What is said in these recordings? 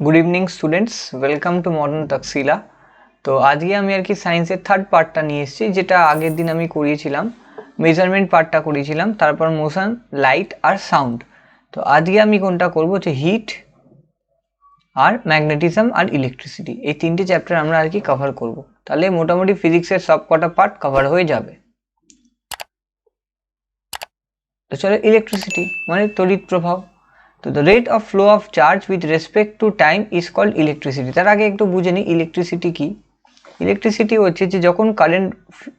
Good evening students, welcome to modern Taxila. तो आज আমি আর কি সায়েন্সের থার্ড পার্টটা নিয়ে এসেছি, যেটা আগের দিন আমি করিয়েছিলাম। মেজারমেন্ট পার্টটা করিয়েছিলাম, তারপর মোশন, লাইট আর সাউন্ড। তো আজকে আমি কোনটা করব, যে হিট আর ম্যাগনেটিজম আর ইলেকট্রিসিটি, এই তিনটে চ্যাপ্টার আমরা আর কি কভার করব। তাহলে মোটামুটি ফিজিক্সের সব কটা পার্ট কভার হয়ে যাবে। তো চলো, ইলেকট্রিসিটি মানে তড়িৎ প্রবাহ। তো the rate of flow of charge with respect to time is called electricity. তার আগে একটু বুঝে নিই ইলেকট্রিসিটি কি। ইলেকট্রিসিটি হচ্ছে যে যখন কারেন্ট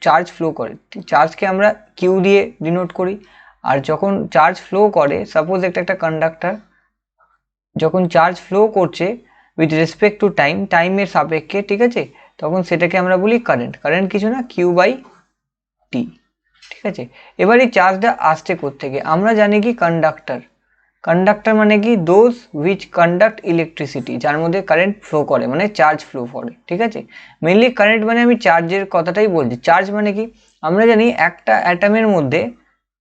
চার্জ ফ্লো করে, চার্জকে আমরা কিউ দিয়ে ডিনোট করি। আর যখন চার্জ ফ্লো করে, সাপোজ একটা কন্ডাক্টর যখন চার্জ ফ্লো করছে উইথ রেসপেক্ট টু টাইম, টাইমের সাপেক্ষে, ঠিক আছে, তখন সেটাকে আমরা বলি কারেন্ট। কারেন্ট কিছু না, কিউ বাই টি। ঠিক আছে, এবার এই চার্জটা আসছে কোত্থেকে? আমরা জানি কি কন্ডাক্টর। কন্ডাক্টর মানে কি? দোজ হুইচ কন্ডাক্ট ইলেকট্রিসিটি, যার মধ্যে কারেন্ট ফ্লো করে, মানে চার্জ ফ্লো করে। ঠিক আছে, মেনলি কারেন্ট মানে আমি চার্জের কথাটাই বলছি। চার্জ মানে কি? আমরা জানি একটা অ্যাটমের মধ্যে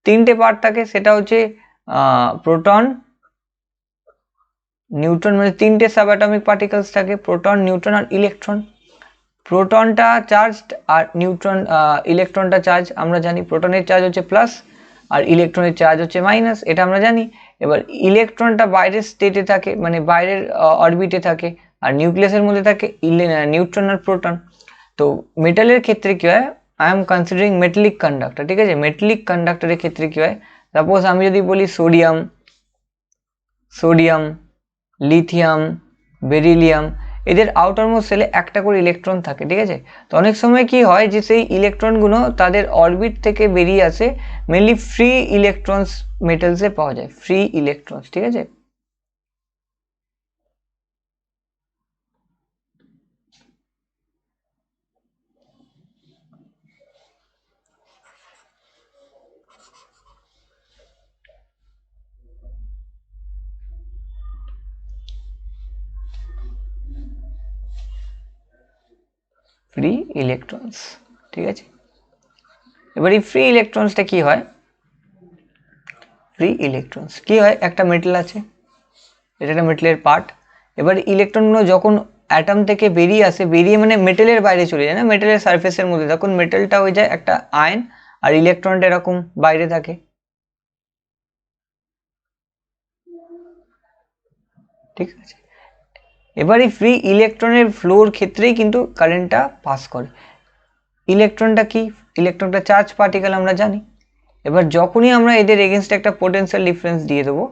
তিনটে পার্ট থাকে, সেটা হচ্ছে প্রোটন, নিউট্রন, মানে তিনটে সাব অ্যাটমিক পার্টিকেলস থাকে, প্রোটন, নিউট্রন আর ইলেকট্রন। প্রোটনটা চার্জড আর নিউট্রন ইলেকট্রনটা চার্জ। আমরা জানি প্রোটনের চার্জ হচ্ছে প্লাস আর ইলেকট্রনের চার্জ হচ্ছে মাইনাস, এটা আমরা জানি। এবার ইলেকট্রনটা বাইরের স্টেটে থাকে, মানে বাইরের অরবিটে থাকে, আর নিউক্লিয়াসের মধ্যে থাকে নিউট্রন আর প্রোটন। তো মেটালের ক্ষেত্রে কী হয়, I am considering metallic conductor. ঠিক আছে, মেটালিক কন্ডাক্টরের ক্ষেত্রে কী হয়, সাপোজ আমি যদি বলি সোডিয়াম, লিথিয়াম, বেরিলিয়াম, এদের আউটারমোস্ট সেলে একটা করে ইলেকট্রন থাকে। ঠিক আছে, তো অনেক সময় কি হয় যে সেই ইলেকট্রনগুলো তাদের অরবিট থেকে বেরিয়ে আসে, মেনলি ফ্রি ইলেকট্রনস মেটালসে পাওয়া যায়, ফ্রি ইলেকট্রনস। ঠিক আছে, ফ্রি ইলেকট্রনস। ঠিক আছে, এবার এই ফ্রি ইলেকট্রনসটা কি হয়? ফ্রি ইলেকট্রনস কি হয়, একটা মেটাল আছে, এটা একটা মেটালের পার্ট। এবার ইলেকট্রনগুলো যখন অ্যাটম থেকে বেরিয়ে আসে, বেরিয়ে মানে মেটালের বাইরে চলে যায় না, মেটালের সারফেসের মধ্যে, তখন মেটালটা হয়ে যায় একটা আয়ন, আর ইলেকট্রনটা এরকম বাইরে থাকে। ঠিক আছে, এবার এই ফ্রি ইলেকট্রনের ফ্লোর ক্ষেত্রেই কিন্তু কারেন্টটা পাস করে। ইলেকট্রনটা কি? ইলেকট্রনটা চার্জ পার্টিকেল, আমরা জানি। এবার যখনই আমরা এদের এগেনস্টে একটা পোটেনশিয়াল ডিফারেন্স দিয়ে দেবো,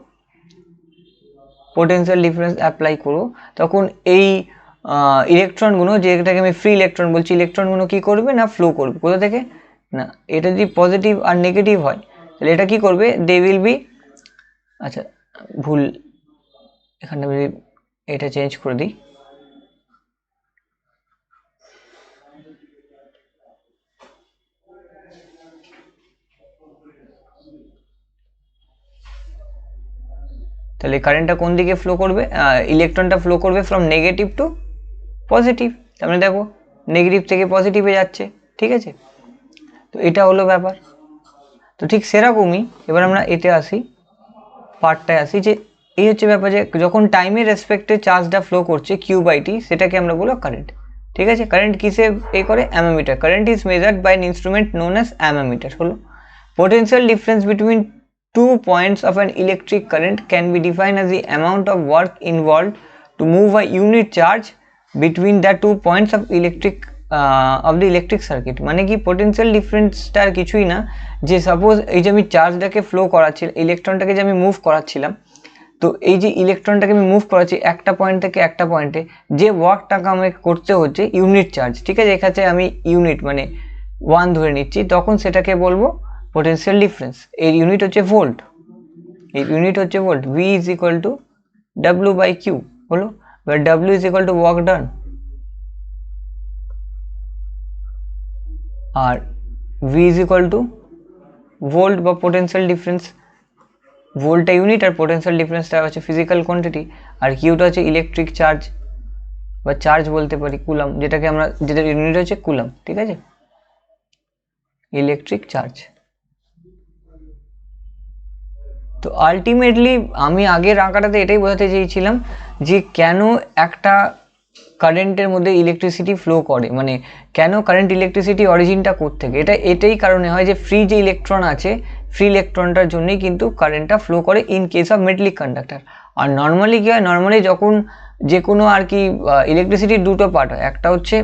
পোটেনশিয়াল ডিফারেন্স অ্যাপ্লাই করবো, তখন এই ইলেকট্রনগুলো, যেটাকে আমি ফ্রি ইলেকট্রন বলছি, ইলেকট্রনগুলো কি করবে না, ফ্লো করবে। কোথা থেকে না, এটা যদি পজিটিভ আর নেগেটিভ হয়, তাহলে এটা কি করবে, দে উইল বি, আচ্ছা ভুল, এখানে আমি এটা চেঞ্জ করে দিই। তাহলে কারেন্টটা কোন দিকে ফ্লো করবে? ইলেকট্রনটা ফ্লো করবে ফ্রম নেগেটিভ টু পজিটিভ। তার মানে দেখো, নেগেটিভ থেকে পজিটিভে যাচ্ছে। ঠিক আছে, তো এটা হলো ব্যাপার। তো ঠিক সেরকমই এবার আমরা এতে আসি, পার্টটায় আসি, যে এই হচ্ছে ব্যাপার, যে যখন টাইমের রেসপেক্টে চার্জটা ফ্লো করছে কিউ বাই টি, সেটাকে আমরা বলবো কারেন্ট। ঠিক আছে, কারেন্ট কিসে করে? Ammeter. Current is measured by an instrument known as ammeter. হলো potential difference between 2 points of an electric current can be defined as the amount of work involved to move a unit charge between the 2 points of the electric circuit। মানে কি, potential ডিফারেন্সটা আর কিছুই না, যে suppose এই যে আমি চার্জটাকে flow করাচ্ছিলাম, ইলেকট্রনটাকে যে আমি মুভ করাচ্ছিলাম, তো এই যে ইলেকট্রনটাকে আমি মুভ করাচ্ছি একটা পয়েন্ট থেকে একটা পয়েন্টে, যে ওয়ার্কটাকে আমাকে করতে হচ্ছে ইউনিট চার্জ। ঠিক আছে, এখানে আমি ইউনিট মানে 1 ধরে নিচ্ছি, তখন সেটাকে বলবো পোটেনশিয়াল ডিফারেন্স। এর ইউনিট হচ্ছে ভোল্ট, এর ইউনিট হচ্ছে volt. V is equal to W by Q. হলো, এবার W is equal to work done, আর V is equal to volt বা পোটেনশিয়াল ডিফারেন্স। ভোল্টটা ইউনিট আর পোটেনশিয়াল ডিফারেন্সটা হচ্ছে ফিজিক্যাল কোয়ান্টিটি, আর কিউটা হচ্ছে ইলেকট্রিক চার্জ বা চার্জ বলতে পারি, কুলাম, যেটাকে আমরা, যেটার ইউনিট হচ্ছে কুলাম। ঠিক আছে, ইলেকট্রিক চার্জ। তো আলটিমেটলি আমি আগের আঁকাটাতে এটাই বোঝাতে চেয়েছিলাম যে কেন একটা কারেন্টের মধ্যে ইলেকট্রিসিটি ফ্লো করে, মানে কেন কারেন্ট ইলেকট্রিসিটি অরিজিনটা কোত্থেকে, এটাই কারণে হয় যে ফ্রি যে ইলেকট্রন আছে, ফ্রি ইলেকট্রনটার জন্যই কিন্তু কারেন্টটা ফ্লো করে in case of metallic conductor. আর নর্মালি কী হয়, নর্মালি যখন যে কোনো আর কি ইলেকট্রিসিটির দুটো পার্ট হয়, একটা হচ্ছে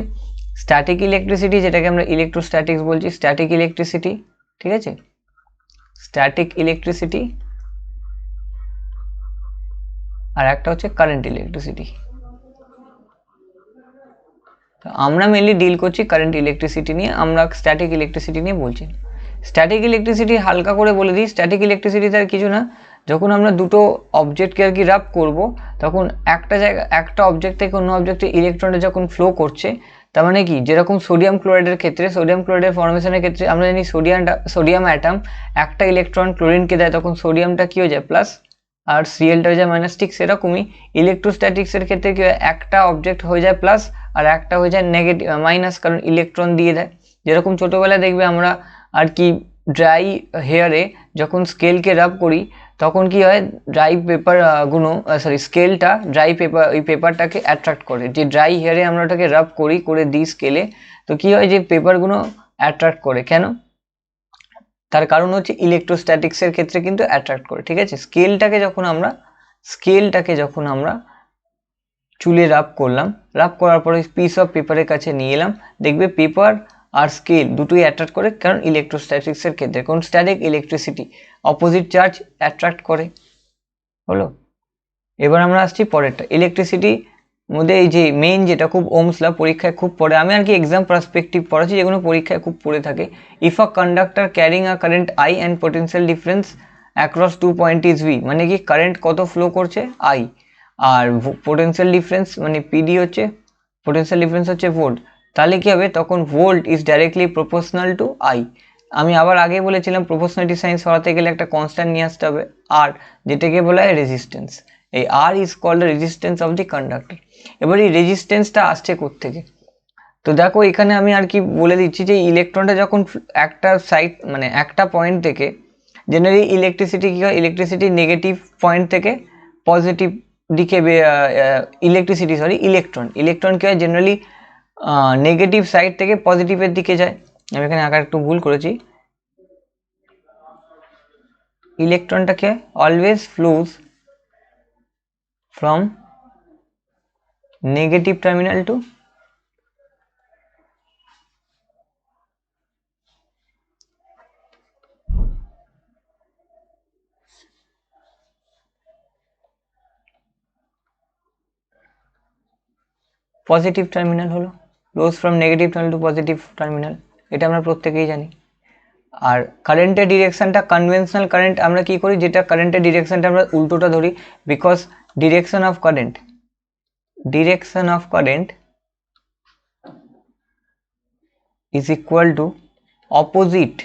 স্ট্যাটিক ইলেকট্রিসিটি, যেটাকে আমরা ইলেকট্রোস্ট্যাটিক্স বলছি, স্ট্যাটিক ইলেকট্রিসিটি, ঠিক আছে, স্ট্যাটিক ইলেকট্রিসিটি, আর একটা হচ্ছে কারেন্ট ইলেকট্রিসিটি। তো আমরা মেনলি ডিল করছি কারেন্ট ইলেকট্রিসিটি নিয়ে, আমরা স্ট্যাটিক ইলেকট্রিসিটি নিয়ে বলছি। স্ট্যাটিক ইলেকট্রিসিটি হালকা করে বলে দিই, স্ট্যাটিক ইলেকট্রিসিটি তার কিছু না, যখন আমরা দুটো অবজেক্টকে আর কি রাব করব, তখন একটা অবজেক্ট থেকে অন্য অবজেক্টে ইলেকট্রনটা যখন ফ্লো করছে, তার মানে কি, যেরকম সোডিয়াম ক্লোরাইডের ক্ষেত্রে, সোডিয়াম ক্লোরাইডের ফর্মেশনের ক্ষেত্রে আমরা জানি সোডিয়াম অ্যাটম একটা ইলেকট্রন ক্লোরিনকে দেয়, তখন সোডিয়ামটা কী হয়ে যায় প্লাস, আর সিএলটা হয়ে যায় মাইনাস। ঠিক সেরকমই ইলেকট্রোস্ট্যাটিক্সের ক্ষেত্রে কি হয়, একটা অবজেক্ট হয়ে যায় প্লাস আর একটা হয়ে যায় নেগেটিভ মাইনাস, কারণ ইলেকট্রন দিয়ে দেয়। যেরকম ছোটোবেলায় দেখবে আমরা আর কি ড্রাই হেয়ারে যখন স্কেলকে রাব করি, তখন কি হয়, ড্রাই পেপার স্কেলটা ড্রাই পেপার, ওই পেপারটাকে অ্যাট্রাক্ট করে, যে ড্রাই হেয়ারে আমরা ওটাকে রাব করে দিই স্কেলে, তো কি হয় যে পেপারগুলো অ্যাট্রাক্ট করে, কেন, তার কারণ হচ্ছে ইলেকট্রোস্ট্যাটিক্সের ক্ষেত্রে কিন্তু অ্যাট্রাক্ট করে। ঠিক আছে, স্কেলটাকে যখন আমরা চুলে রাব করলাম, রাব করার পরে পিস অফ পেপারের কাছে নিয়ে এলাম, দেখবে পেপার আর স্কেল দুটোই অ্যাট্রাক্ট করে, কারণ ইলেকট্রোস্ট্যাটিক্সের ক্ষেত্রে কোন static electricity opposite charge attract করে। হলো, এবার আমরা আসছি পরেরটা, ইলেকট্রিসিটি মধ্যে এই যে মেইন যেটা খুব ওহমস ল পরীক্ষায় খুব পড়ে, আমি আর কি এক্সাম পার্সপেক্টিভ পড়াচ্ছি, যেগুলো পরীক্ষায় খুব পড়ে থাকে। If a conductor carrying a current I and potential difference across 2 point is V, মানে কি কারেন্ট কত ফ্লো করছে আই, আর পোটেনশিয়াল ডিফারেন্স মানে পিডি হচ্ছে, পোটেনশিয়াল ডিফারেন্স হচ্ছে ভোল্ট, তাহলে কি হবে, তখন volt is directly proportional to I. আমি আবার আগে বলেছিলাম প্রপোর্শনালিটি সাইন্স সরাতে গেলে একটা কনস্ট্যান্ট নিয়ে আসতে হবে আর, যেটাকে বলা হয় রেজিস্ট্যান্স। এই R is called resistance of the conductor. এবার এই রেজিস্ট্যান্সটা আসছে কোত্থেকে, তো দেখো এখানে আমি আর কি বলে দিচ্ছি যে ইলেকট্রনটা যখন একটা সাইড মানে একটা পয়েন্ট থেকে, জেনারেলি ইলেকট্রিসিটি কী হয়, ইলেকট্রিসিটি নেগেটিভ পয়েন্ট থেকে পজিটিভ দিকে ইলেকট্রন কী হয়, জেনারেলি নেগেটিভ সাইড থেকে পজিটিভের দিকে যায়। আমি এখানে আঁকার একটু ভুল করেছি, ইলেকট্রনটাকে always flows from negative terminal to positive terminal, হলো flows from negative terminal to positive terminal, এটা আমরা প্রত্যেকেই জানি। আর কারেন্টের ডিরেকশনটা কনভেনশনাল কারেন্ট আমরা কি করি, যেটা কারেন্টের ডিরেকশনটা আমরা উল্টোটা ধরি, because direction of current is equal to opposite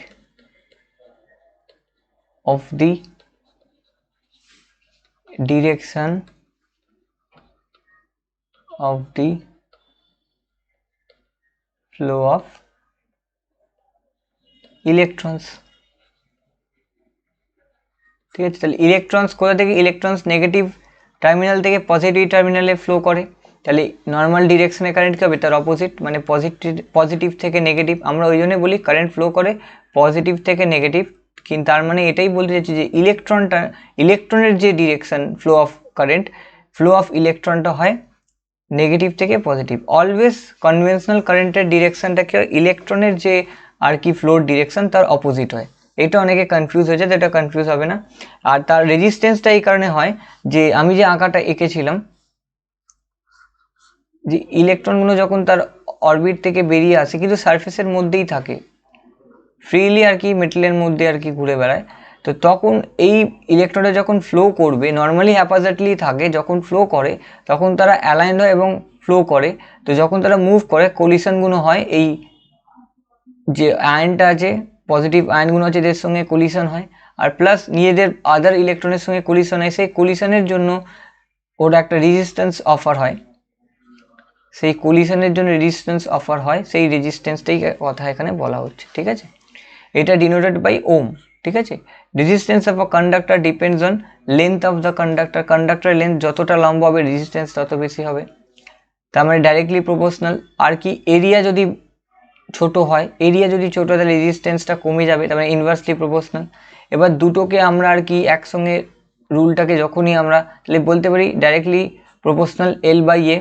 of the direction of the flow of electrons। ঠিক আছে, তাহলে ইলেকট্রনস কোথা থেকে, ইলেকট্রনস নেগেটিভ টার্মিনাল থেকে পজিটিভ টার্মিনালে ফ্লো করে, তাহলে নর্মাল ডিরেকশনে কারেন্ট কী হবে, তার অপোজিট, মানে পজিটিভ থেকে নেগেটিভ। আমরা ওই জন্যই বলি কারেন্ট ফ্লো করে পজিটিভ থেকে নেগেটিভ, কিন্তু তার মানে এটাই বলতে চাইছি যে ইলেকট্রনের যে ডিরেকশন ফ্লো অফ ইলেকট্রনটা হয় নেগেটিভ থেকে পজিটিভ। অলওয়েজ কনভেনশনাল কারেন্টের ডিরেকশনটাকে ইলেকট্রনের যে আর কি ফ্লোর ডিরেকশন তার অপোজিট হয়। এটা অনেকে কনফিউজ হয়েছে, তো এটা কনফিউজ হবে না। আর তার রেজিস্ট্যান্সটা এই কারণে হয় যে আমি যে আঁকাটা এঁকেছিলাম, যে ইলেকট্রনগুলো যখন তার অরবিট থেকে বেরিয়ে আসে কিন্তু সারফেসের মধ্যেই থাকে, ফ্রিলি আর কি মেটেলের মধ্যে আর কি ঘুরে বেড়ায়, তো তখন এই ইলেকট্রনটা যখন ফ্লো করবে, নর্মালি হ্যাপাজার্টলি থাকে, যখন ফ্লো করে তখন তারা অ্যালাইন্ড হয় এবং ফ্লো করে। তো যখন তারা মুভ করে কলিশনগুলো হয়, এই যে আয়নটা আছে পজিটিভ আয়নগুলো আছে এদের সঙ্গে কলিশন হয়, আর প্লাস নিজেদের আদার ইলেকট্রনের সঙ্গে কলিশন হয়, সেই কলিশনের জন্য ওরা একটা রেজিস্ট্যান্স অফার হয়, সেই কলিশনের জন্য রেজিস্ট্যান্স অফার হয়, সেই রেজিস্ট্যান্সটাই কথা এখানে বলা হচ্ছে। ঠিক আছে, এটা ডিনোটেড বাই ওম। ঠিক আছে, resistance of a conductor depends on length of the conductor, কন্ডাক্টরের লেন্থ যতটা লম্বা হবে রেজিস্ট্যান্স তত বেশি হবে, তার মানে ডাইরেক্টলি প্রপোর্শনাল। আর কি এরিয়া যদি ছোট হয়, এরিয়া যদি ছোট হয় তাহলে রেজিস্ট্যান্সটা কমে যাবে, তার মানে ইনভার্সলি প্রপোর্শনাল। এবার দুটোকে আমরা আর কি একসঙ্গে রুলটাকে যখনই আমরা তাহলে বলতে পারি directly proportional L by A,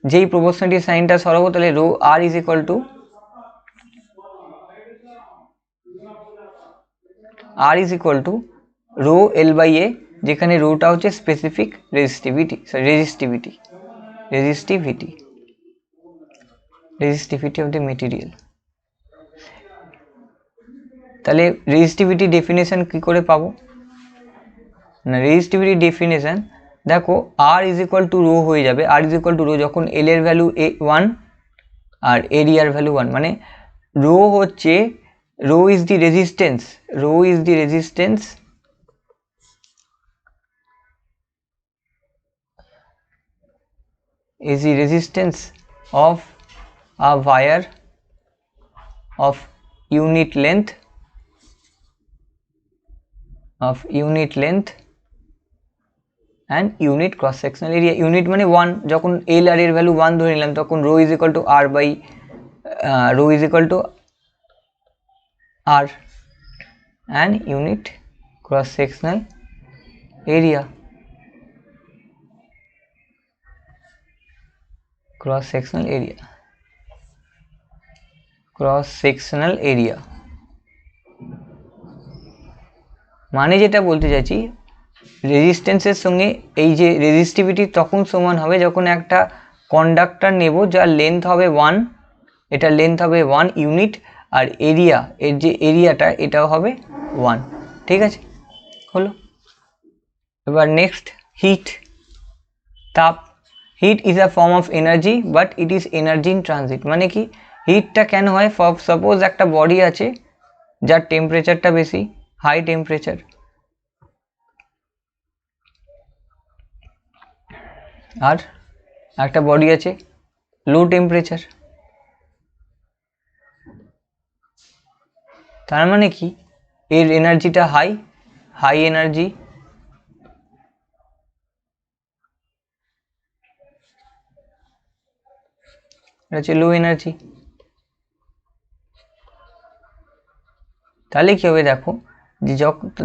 যেই প্রপোর্শনালিটি সাইনটা সরাবো তাহলে rho R is equal to rho L by A, যেখানে রোটা হচ্ছে specific resistivity of the material. তাহলে রেজিস্টিভিটি ডেফিনেশন কি করে পাবো না, রেজিস্টিভিটি ডেফিনেশন দেখো R is equal to rho হয়ে যাবে, R is equal to rho যখন এল এর ভ্যালু 1 আর এরিয়ার ভ্যালু 1, মানে রো হচ্ছে rho is the resistance of a wire of unit length and unit cross sectional area। Unit মানে 1, যখন এল আর এর ভ্যালু 1 ধরে নিলাম তখন rho is equal to R by R and unit cross sectional area, cross sectional area মানে যেটা বলতে চাইছি রেজিস্ট্যান্সের সঙ্গে এই যে রেজিস্টিভিটি তখন সমান হবে যখন একটা কন্ডাক্টর নেব যার লেন্থ হবে 1, এটা লেন্থ হবে 1 ইউনিট, আর এরিয়া এর যে এরিয়াটা এটাও হবে 1, ঠিক আছে হলো। এবার নেক্সট তাপ। Heat is a form of energy but it is energy in transit, মানে কি হিটটা কেন হয়, সাপোজ একটা বডি আছে যার টেম্পারেচারটা বেশি, হাই টেম্পারেচার, আর একটা বডি আছে লো টেম্পারেচার, তার মানে কি এর এনার্জিটা হাই এনার্জি, এটা হচ্ছে লো এনার্জি। তাহলে কি হবে দেখো যে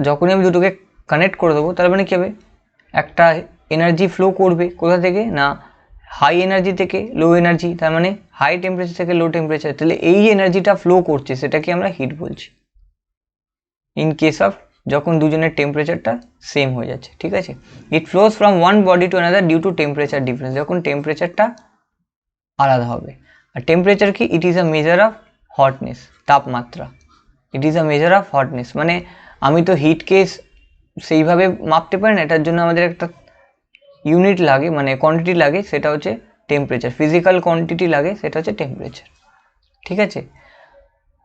যখনই আমি দুটোকে কানেক্ট করে দেবো তার মানে কি হবে একটা এনার্জি ফ্লো করবে কোথা থেকে না হাই এনার্জি থেকে লো এনার্জি, তার মানে হাই টেম্পারেচার থেকে লো টেম্পারেচার, তাহলে এই এনার্জিটা ফ্লো করছে সেটাকে আমরা হিট বলছি ইন কেস অফ যখন দুজনের টেম্পারেচারটা সেম হয়ে যাচ্ছে, ঠিক আছে। It flows from one body to another due to temperature difference, যখন টেম্পারেচারটা আলাদা হবে। আর টেম্পারেচার কি, it is a measure of hotness, তাপমাত্রা, it is a measure of hotness, মানে আমি তো হিটকে সেইভাবে মাপতে পারি না, এটার জন্য আমাদের একটা ইউনিট লাগে, মানে কোয়ান্টিটি লাগে, সেটা হচ্ছে টেম্পারেচার, ফিজিক্যাল কোয়ান্টিটি লাগে, সেটা হচ্ছে টেম্পারেচার, ঠিক আছে।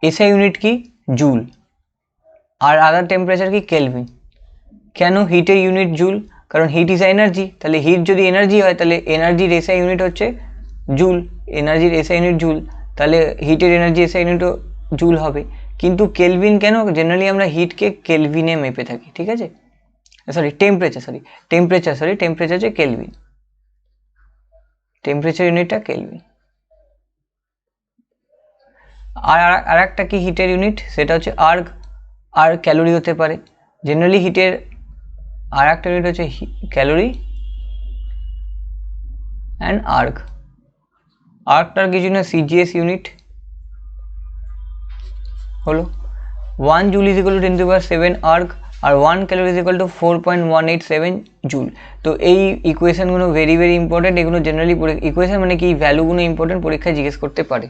এসআই ইউনিট কি জুল, আর আদার টেম্পারেচার কি কেলভিন। কেন হিটের ইউনিট জুল, কারণ হিট ইজ এনার্জি, তাহলে হিট যদি এনার্জি হয় তাহলে এনার্জির এসআই ইউনিট হচ্ছে জুল, এনার্জির এসআই ইউনিট জুল, তাহলে হিটের এনার্জি এসআই ইউনিটও জুল হবে। কিন্তু কেলভিন কেন, জেনারেলি আমরা হিটকে কেলভিনে মেপে থাকি, ঠিক আছে, টেম্পারেচার হচ্ছে কেলভিন, টেম্পারেচার ইউনিটটা কেলভিন। আর একটা কি হিটের ইউনিট, সেটা হচ্ছে আর্গ, আর ক্যালোরি হতে পারে। জেনারেলি হিটের আর একটা ইউনিট হচ্ছে ক্যালোরি অ্যান্ড আর্গটার কিছু না সিজিএস ইউনিট হলো 1 joule is equal to 10⁻⁷ erg, আর 1 calorie is equal to 4.187 joule. তো এই ইকুয়েশনগুলো ভেরি ইম্পর্টেন্ট, এগুলো জেনারেলি ইকুয়েশন মানে কি ভ্যালুগুলো ইম্পর্টেন্ট, পরীক্ষায় জিজ্ঞেস করতে পারে।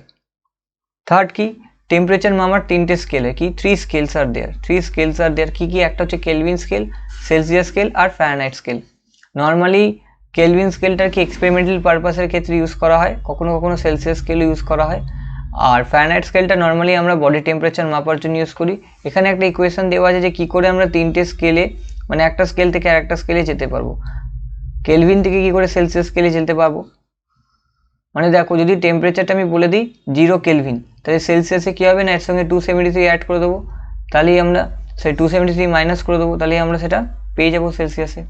থার্ড কি, টেম্পারেচার মামার 3টে স্কেল হয়, কি 3 স্কেলস আর দেয়ার, কি একটা হচ্ছে কেলভিন স্কেল, সেলসিয়াস স্কেল আর ফারেনহাইট স্কেল। নর্মালি কেলভিন স্কেলটা কি এক্সপেরিমেন্টাল পারপাসের ক্ষেত্রে ইউজ করা হয়, কখনো কখনো সেলসিয়াস স্কেলও ইউজ করা হয়, আর ফারেনহাইট স্কেলটা নর্মালি আমরা বডি টেম্পারেচার মাপার জন্য ইউজ করি। এখানে একটা ইকুয়েশন দেওয়া আছে যে কী করে আমরা 3টে স্কেলে, মানে একটা স্কেল থেকে আরেকটা স্কেলে যেতে পারবো, কেলভিন থেকে কী করে সেলসিয়াস স্কেলে যেতে পারবো। মানে দেখো যদি টেম্পারেচারটা আমি বলে দিই 0 কেলভিন, তাহলে সেলসিয়াসে কী হবে না এর সঙ্গে 273 অ্যাড করে দেবো, তাহলেই আমরা সেই 273 মাইনাস করে দেবো, তাহলে আমরা সেটা পেয়ে যাবো সেলসিয়াসে।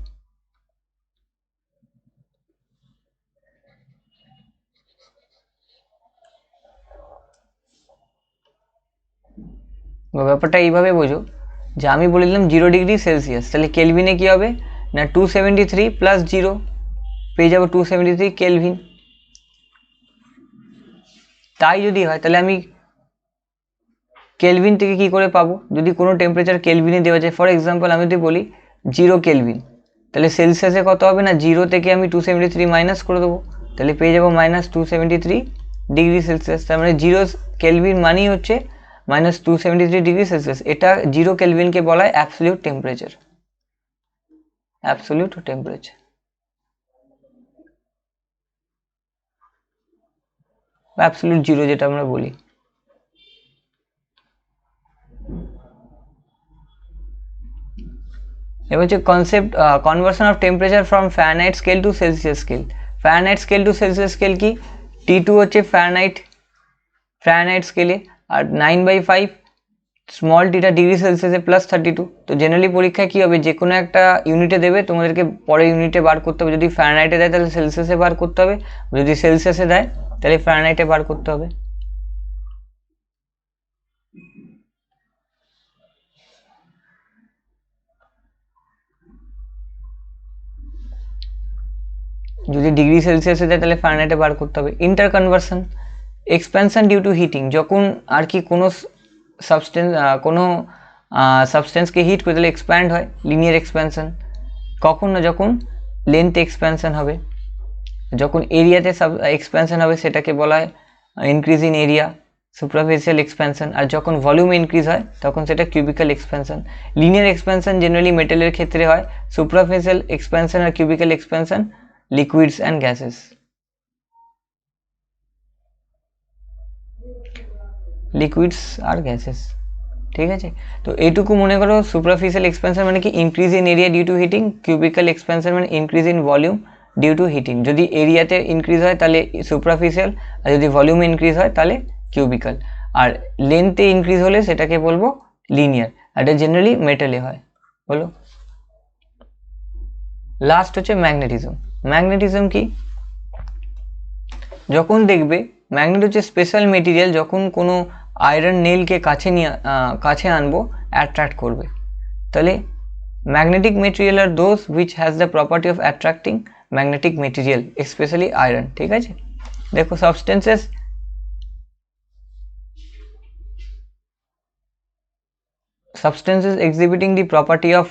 ব্যাপারটা এইভাবে বোঝো যে আমি বলে দিলাম 0°C, তাহলে কেলভিনে কি হবে না 273 প্লাস 0 পেয়ে যাবো 273 কেলভিন। তাই যদি হয় তাহলে আমি কেলভিন থেকে কি করে পাবো, যদি কোনো টেম্পারেচার কেলভিনে দেওয়া যায়, ফর এক্সাম্পল আমি যদি বলি 0 কেলভিন, তাহলে সেলসিয়াসে কত হবে না 0 থেকে আমি 273 মাইনাস করে দেবো, তাহলে পেয়ে যাবো -273°C। তার মানে 0 কেলভিন মানেই হচ্ছে -273°C। এটা 0 কেলভিনকে বলা হয় absolute temperature, absolute temperature, absolute zero যেটা আমরা বলি। এবার হচ্ছে concept conversion of temperature from Fahrenheit scale to Celsius scale. Fahrenheit scale to Celsius scale কি, T2 হচ্ছে ফারেনহাইট স্কেলে, আর 9/5 স্মল টিটা ডিগ্রি সেলসিয়াসে +32। তো জেনারেলি পরীক্ষায় কী হবে, যে কোনো একটা ইউনিটে দেবে, তোমাদেরকে পরে ইউনিটে বার করতে হবে। যদি ফারেনহাইটে দেয় তাহলে সেলসিয়াসে বার করতে হবে, যদি সেলসিয়াসে দেয় তাহলে ফারেনহাইটে বার করতে হবে। যদি ডিগ্রি সেলসিয়াসে দেয় তাহলে ফারেনহাইটে বার করতে হবে। Inter conversion, expansion due to heating, যখন আর কি কোনো সাবস্টেন্সকে হিট করে তাহলে এক্সপ্যান্ড হয়, লিনিয়ার এক্সপ্যানশন। কখন না যখন লেন্থ এক্সপ্যানশন হবে, যখন এরিয়াতে এক্সপ্যানশন হবে সেটাকে বলা হয় increase in area, superficial expansion. আর যখন ভলিউম ইনক্রিজ হয় তখন সেটা cubical expansion. Linear expansion generally মেটালের ক্ষেত্রে হয়, সুপারফিশিয়াল এক্সপ্যানশন আর cubical expansion liquids and gases. Liquids আর গ্যাসেস, ঠিক আছে। তো এইটুকু মনে করো, সুপারফিশিয়াল এক্সপ্যানশন মানে কি increase in area due to heating, cubical expansion মানে increase in volume due to heating. যদি এরিয়াতে ইনক্রিজ হয় তাহলে সুপারফিশিয়াল, আর যদি ভলিউমে ইনক্রিজ হয় তাহলে কিউবিক্যাল। আর লেন্থে ইনক্রিজ হলে সেটাকে বলবো লিনিয়ার, আর এটা জেনারেলি মেটালে হয়। বলো, লাস্ট হচ্ছে ম্যাগনেটিজম। ম্যাগনেটিজম কি, যখন দেখবে ম্যাগনেট হচ্ছে স্পেশাল মেটেরিয়াল, যখন কোনো আয়রন নেলকে কাছে আনবো অ্যাট্রাক্ট করবে, তাহলে ম্যাগনেটিক মেটেরিয়াল আর those which has the property of attracting magnetic material, specially iron. ঠিক আছে, দেখো substances exhibiting the property of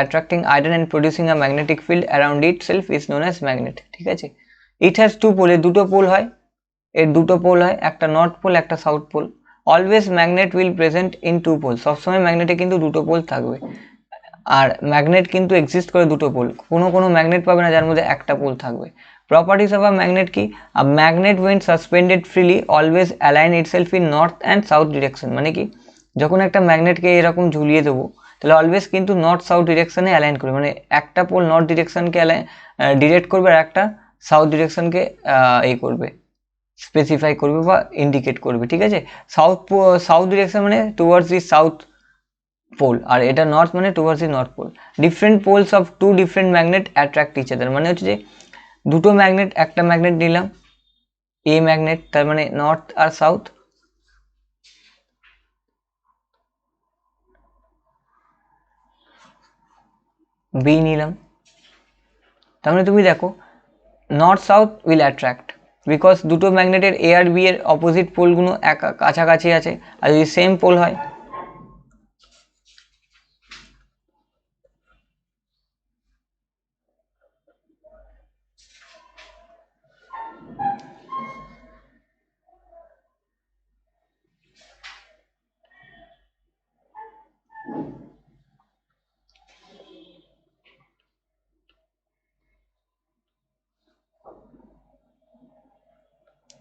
attracting iron and producing a magnetic field around itself is known as magnet। ঠিক আছে, it has two pole, দুটো pole হয়, এর দুটো pole হয়, একটা নর্থ পোল একটা south pole. Always magnet will present in two pole, সবসময় ম্যাগনেটে কিন্তু দুটো পোল থাকবে। আর ম্যাগনেট কিন্তু এক্সিস্ট করে দুটো পোল, কোনো ম্যাগনেট পাবে না যার মধ্যে একটা পোল থাকবে। প্রপার্টিস অফ আ ম্যাগনেট কি, a magnet when suspended freely always align itself in north and south direction. মানে কি, যখন একটা ম্যাগনেটকে এরকম ঝুলিয়ে দেবো তাহলে অলওয়েজ কিন্তু নর্থ সাউথ ডিরেকশনে অ্যালাইন করবে, মানে একটা পোল নর্থ ডিরেকশনকে ডিরেক্ট করবে আর একটা সাউথ ডিরেকশনকে এই করবে, স্পেসিফাই করবে বা ইন্ডিকেট করবে। ঠিক আছে, সাউথ ডিরেকশন মানে টুয়ার্ডস দি সাউথ পোল, আর এটা নর্থ মানে towards the north pole. Different poles of two different magnet attract each other, মানে হচ্ছে যে দুটো ম্যাগনেট, একটা ম্যাগনেট নিলাম এ ম্যাগনেট, তার মানে নর্থ আর সাউথ, বি নিলাম, তার মানে তুমি দেখো north south will attract, because দুটো ম্যাগনেটের এ আর বি এর অপোজিট পোলগুলো কাছাকাছি আছে, আর যদি সেম পোল হয়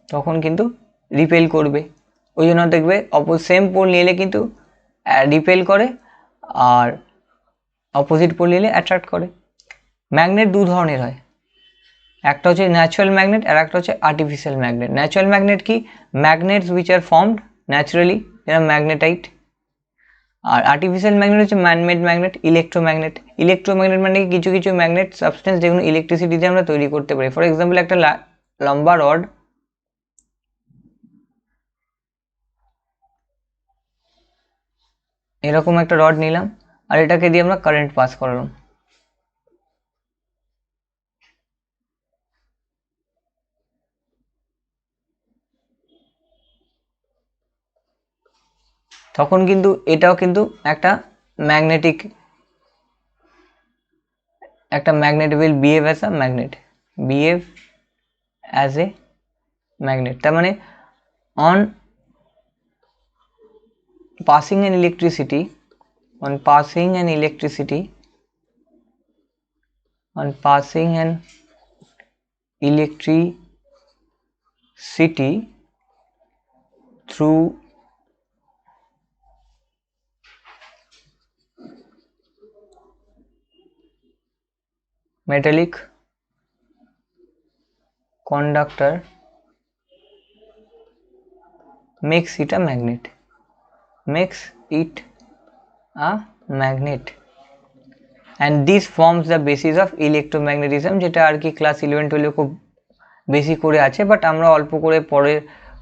তখন কিন্তু রিপেল করবে। ওই জন্য দেখবে সেম পোল নিলে কিন্তু রিপেল করে, আর অপোজিট পোল নিলে অ্যাট্রাক্ট করে। ম্যাগনেট দু ধরনের হয়, একটা হচ্ছে ন্যাচারাল ম্যাগনেট আর একটা হচ্ছে আর্টিফিশিয়াল ম্যাগনেট। ন্যাচারাল ম্যাগনেট কি, magnets which are formed naturally, যেমন ম্যাগনেটাইট, আর আর্টিফিশিয়াল ম্যাগনেট হচ্ছে ম্যানমেড ম্যাগনেট, ইলেকট্রোম্যাগনেট। ইলেকট্রোম্যাগনেট মানে কিছু কিছু ম্যাগনেট সাবস্টেন্স যেগুলো ইলেকট্রিসিটি দিয়ে আমরা তৈরি করতে পারি। ফর এক্সাম্পল একটা লম্বা রড, এরকম একটা রড নিলাম আর এটাকে দিয়ে আমরা কারেন্ট পাস করালাম, তখন কিন্তু এটাও কিন্তু একটা ম্যাগনেটিক, একটা magnet will behave as a magnet, behave as a magnet. তার মানে on passing an electricity, on passing an electricity, on passing an electricity through metallic conductor makes it a magnet, makes it a magnet, and this forms the basis of electromagnetism, যেটা আর কি class 11-12 খুব বেশি করে আছে, but আমরা অল্প করে পরে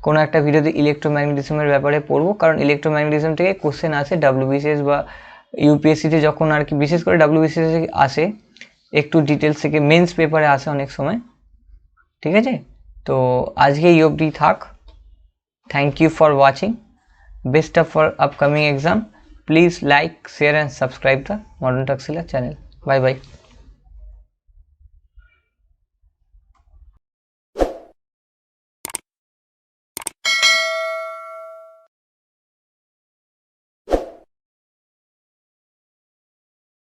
কোনো একটা ভিডিওতে ইলেকট্রোম্যাগনেটিজমের ব্যাপারে পড়বো, কারণ ইলেকট্রোম্যাগনেটিজম থেকে কোশ্চেন আসে ডাব্লিউবিসিএস বা ইউপিএসসিতে, যখন আর কি বিশেষ করে ডাব্লিউবিসিএস আসে একটু ডিটেলস থেকে, মেন্স পেপারে আসে অনেক সময়। ঠিক আছে, তো আজকে এই অবধি থাক। Thank you for watching, best of for upcoming exam. Please like, share and subscribe the modern Taxila channel. Bye by.